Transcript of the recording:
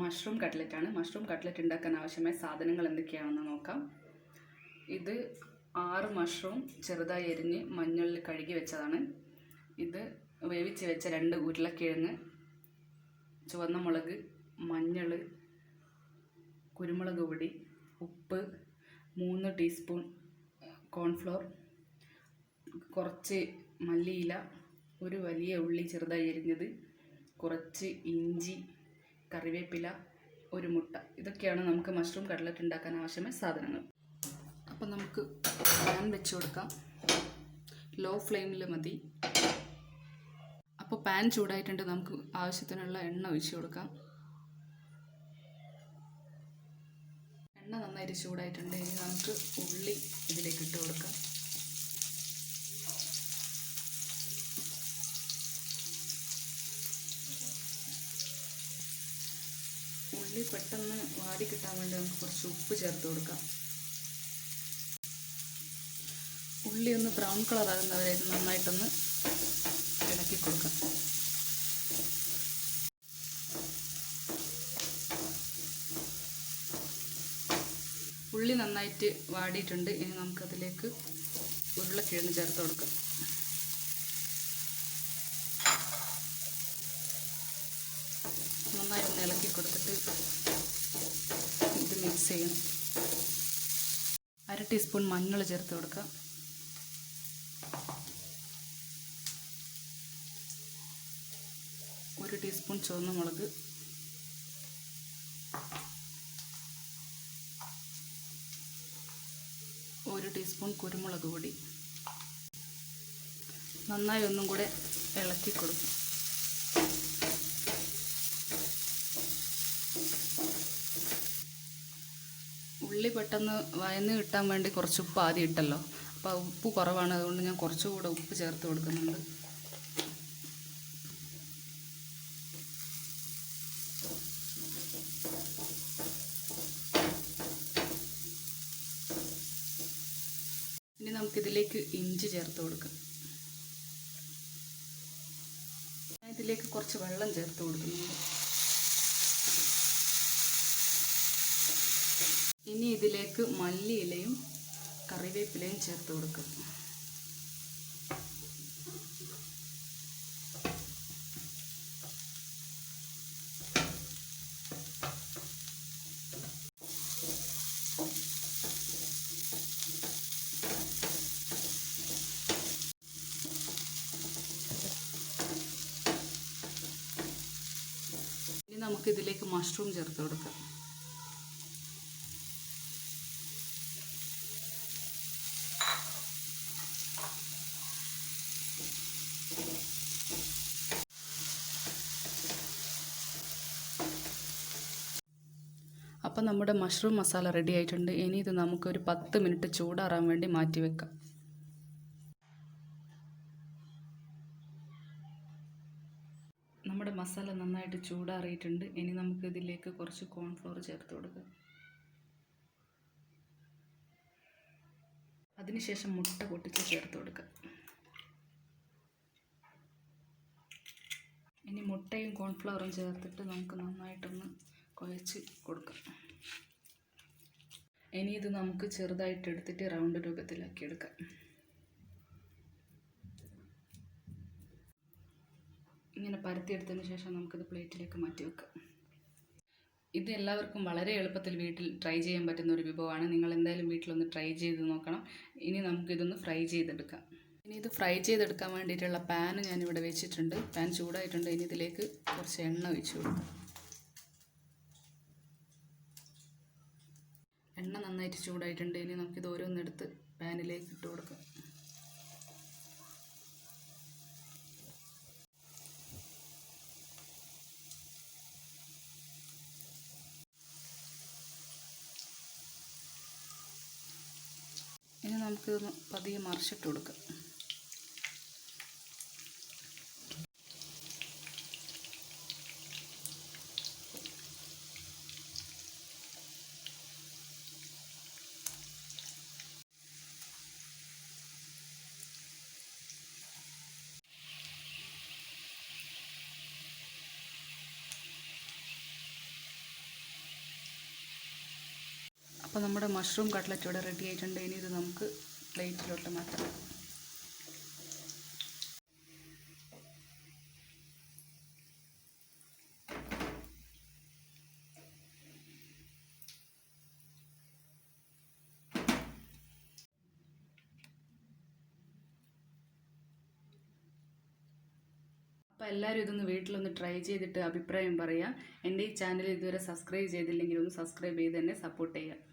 Mushroom കട്ട്ലറ്റാണ്. Mushroom cutlet ഉണ്ടാക്കാൻ ആവശ്യമായ സാധനങ്ങൾ എന്തൊക്കെയാണെന്ന് നോക്കാം. ഇത് 6 മഷ്റൂം ചെറുതായി എരിഞ്ഞ് മഞ്ഞളിൽ കഴുകി വെച്ചതാണ്. ഇത് വേവിച്ച് വെച്ച 2 ഉരുളക്കിഴങ്ങ്, ചുവന്ന മുളക്, മഞ്ഞൾ, കുരുമുളക് പൊടി, ഉപ്പ്, 3 ടീസ്പൂൺ കോൺഫ്ലോർ, കുറച്ച് മല്ലിയില, ഒരു വലിയ ഉള്ളി ചെറുതായി എരിഞ്ഞത്, കുറച്ച് ഇഞ്ചി, കറിവേപ്പില, ഒരു മുട്ട. ഇതൊക്കെയാണ് നമുക്ക് മഷ്റൂം കട്ട്ലറ്റ് ഉണ്ടാക്കാൻ ആവശ്യമായ സാധനങ്ങൾ. അപ്പോൾ നമുക്ക് പാൻ വെച്ച് കൊടുക്കാം. ലോ ഫ്ലെയിമിൽ മതി. അപ്പോൾ പാൻ ചൂടായിട്ടുണ്ട്. നമുക്ക് ആവശ്യത്തിനുള്ള എണ്ണ ഒഴിച്ച് കൊടുക്കാം. എണ്ണ നന്നായിട്ട് ചൂടായിട്ടുണ്ട്. ഇനി നമുക്ക് ഉള്ളി ഇതിലേക്ക് ഇട്ട് കൊടുക്കാം. ഉള്ളി പെട്ടെന്ന് വാടി കിട്ടാൻ വേണ്ടി നമുക്ക് കുറച്ച് ഉപ്പ് ചേർത്ത് കൊടുക്കാം. ഉള്ളി ഒന്ന് ബ്രൗൺ കളറാകുന്നവരെ ഇത് നന്നായിട്ടൊന്ന് ഇളക്കി കൊടുക്കാം. ഉള്ളി നന്നായിട്ട് വാടിയിട്ടുണ്ട്. ഇനി നമുക്കതിലേക്ക് ഉരുളക്കിഴങ്ങ് ചേർത്ത് കൊടുക്കാം. നന്നായി ഒന്ന് ഇളക്കി കൊടുത്തിട്ട് ഇത് മിക്സ് ചെയ്യണം. 1/2 ടീസ്പൂൺ മഞ്ഞൾ ചേർത്ത് കൊടുക്കാം. 1 ടീസ്പൂൺ ചുവന്ന മുളക്, 1 ടീസ്പൂൺ കുരുമുളക് പൊടി. നന്നായി ഒന്നും കൂടെ ഇളക്കി കൊടുക്കും. ഉള്ളി പെട്ടെന്ന് വഴന്ന് കിട്ടാൻ വേണ്ടി കുറച്ച് ഉപ്പ് ആദ്യം ഇട്ടല്ലോ. അപ്പോൾ ഉപ്പ് കുറവാണ്, അതുകൊണ്ട് ഞാൻ കുറച്ചുകൂടെ ഉപ്പ് ചേർത്ത് കൊടുക്കുന്നുണ്ട്. ഇനി നമുക്കിതിലേക്ക് ഇഞ്ചി ചേർത്ത് കൊടുക്കാം. ഞാൻ ഇതിലേക്ക് കുറച്ച് വെള്ളം ചേർത്ത് കൊടുക്കുന്നുണ്ട്. ഇനി ഇതിലേക്ക് മല്ലിയിലയും കറിവേപ്പിലയും ചേർത്ത് കൊടുക്കുക. ഇനി നമുക്കിതിലേക്ക് മഷ്റൂം ചേർത്ത് കൊടുക്കാം. അപ്പോൾ നമ്മുടെ മഷ്റൂം മസാല റെഡി ആയിട്ടുണ്ട്. ഇനി ഇത് നമുക്കൊരു 10 മിനിറ്റ് ചൂടാറാൻ വേണ്ടി മാറ്റി വെക്കാം. നമ്മുടെ മസാല നന്നായിട്ട് ചൂടാറിയിട്ടുണ്ട്. ഇനി നമുക്ക് ഇതിലേക്ക് കുറച്ച് കോൺഫ്ലോർ ചേർത്ത് കൊടുക്കാം. അതിനുശേഷം മുട്ട പൊട്ടിച്ച് ചേർത്ത് കൊടുക്കാം. ഇനി മുട്ടയും കോൺഫ്ലവറും ചേർത്തിട്ട് നമുക്ക് നന്നായിട്ടൊന്ന് കുഴച്ച് കൊടുക്കാം. ഇനി ഇത് നമുക്ക് ചെറുതായിട്ട് എടുത്തിട്ട് റൗണ്ട് രൂപത്തിലാക്കി എടുക്കാം. ഇങ്ങനെ പരത്തിയെടുത്തതിന് ശേഷം നമുക്കിത് പ്ലേറ്റിലേക്ക് മാറ്റി വെക്കാം. ഇത് എല്ലാവർക്കും വളരെ എളുപ്പത്തിൽ വീട്ടിൽ ട്രൈ ചെയ്യാൻ പറ്റുന്ന ഒരു വിഭവമാണ്. നിങ്ങൾ എന്തായാലും വീട്ടിലൊന്ന് ട്രൈ ചെയ്ത് നോക്കണം. ഇനി നമുക്കിതൊന്ന് ഫ്രൈ ചെയ്തെടുക്കാം. ഇനി ഇത് ഫ്രൈ ചെയ്തെടുക്കാൻ വേണ്ടിയിട്ടുള്ള പാൻ ഞാനിവിടെ വെച്ചിട്ടുണ്ട്. പാൻ ചൂടായിട്ടുണ്ട്. ഇനി ഇതിലേക്ക് കുറച്ച് എണ്ണ ഒഴിച്ച് കൊടുക്കാം. എണ്ണ നന്നായിട്ട് ചൂടായിട്ടുണ്ട്. ഇനി നമുക്കിത് ഓരോന്നെടുത്ത് പാനിലേക്ക് ഇട്ട് കൊടുക്കാം. ഇനി നമുക്കിതൊന്ന് പതിയെ മറിച്ചിട്ട് കൊടുക്കാം. അപ്പോൾ നമ്മുടെ മഷ്റൂം കട്ട്ലറ്റ് ഇവിടെ റെഡി ആയിട്ടുണ്ട്. ഇനി ഇത് നമുക്ക് പ്ലേറ്റിലോട്ട് മാറ്റാം. അപ്പോൾ എല്ലാവരും ഇതൊന്ന് വീട്ടിലൊന്ന് ട്രൈ ചെയ്തിട്ട് അഭിപ്രായം പറയുക. എൻ്റെ ഈ ചാനൽ ഇതുവരെ സബ്സ്ക്രൈബ് ചെയ്തില്ലെങ്കിൽ ഒന്ന് സബ്സ്ക്രൈബ് ചെയ്ത് തന്നെ സപ്പോർട്ട് ചെയ്യുക.